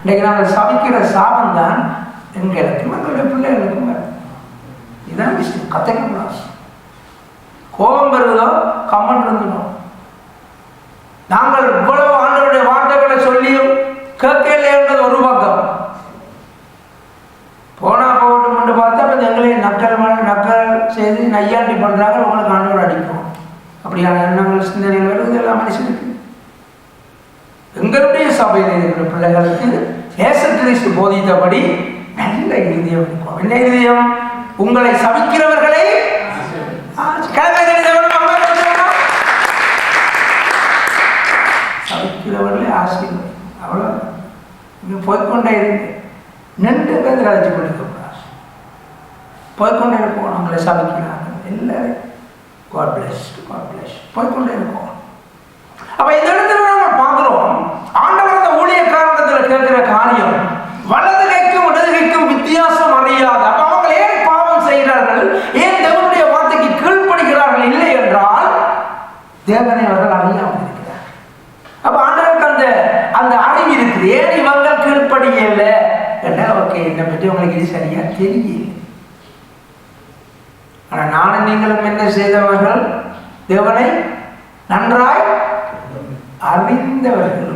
இன்றைக்கு நாங்கள் சபிக்கிற சாபம் தான் எங்களுக்கும் எங்களுடைய பிள்ளைகளுக்கும் வரும். இதுதான் விஷயம். கத்தைக்கூடாது. கோபம் வருவதோ கம்மன் இருந்தோம். நாங்கள் இவ்வளவு ஆண்டவருடைய வார்த்தைகளை சொல்லியும் கேட்கல என்றது ஒரு பக்கம். போனா போகட்டும் என்று பார்த்தா எங்களை நக்கல் செய்து நையாண்டி பண்றாங்க. உங்களுக்கு ஆண்டவர் அடிக்கும். அப்படியான எண்ணங்கள் சிந்தனைகள் வருவது எல்லாம் மனுஷனுக்கு. எங்களுடைய சபையில் இருக்கிற பிள்ளைகளுக்கு இயேசு கிறிஸ்து போதித்தபடி நல்ல இருதயம் இருக்கும். என்ன இருதயம்? உங்களை சபிக்கிறவர்களை சபிக்கிறவர்களை ஆசீர்வதி. அவ்வளோ இங்கே போய்கொண்டே இருந்து நின்று பேர் கழிச்சு கொடுக்கக்கூடாது. போய்கொண்டே இருப்போம். அவங்களை சபிக்கிறாங்க எல்லாரும். God bless, God bless. போய்கொண்டே இருப்போம். அப்ப இந்த இடத்துல நம்ம பார்க்கிறோம், ஆண்டவர் அந்த ஊழியக்காரத்தில் கேட்கிற காரியம் வலது கைக்கும் இடது கைக்கும் வித்தியாசம் அறியாது. அப்ப அவங்க ஏன் பாவம் செய்கிறார்கள்? ஏன் தேவனுடைய வார்த்தைக்கு கீழ்ப்படுகிறார்கள்? இல்லை என்றால் தேவனை அவர்கள் அறியாமல் இருக்கிறார். அப்ப ஆண்டவருக்கு அந்த அறிவு இருக்குது. ஏன் இவங்க கீழ்ப்படியல என்ன? ஓகே, இதை பற்றி உங்களுக்கு இது சரியா தெரியல. ஆனா நானும் நீங்களும் என்ன செய்தவர்கள்? தேவனை நன்றாய் அறிந்தவர்கள்.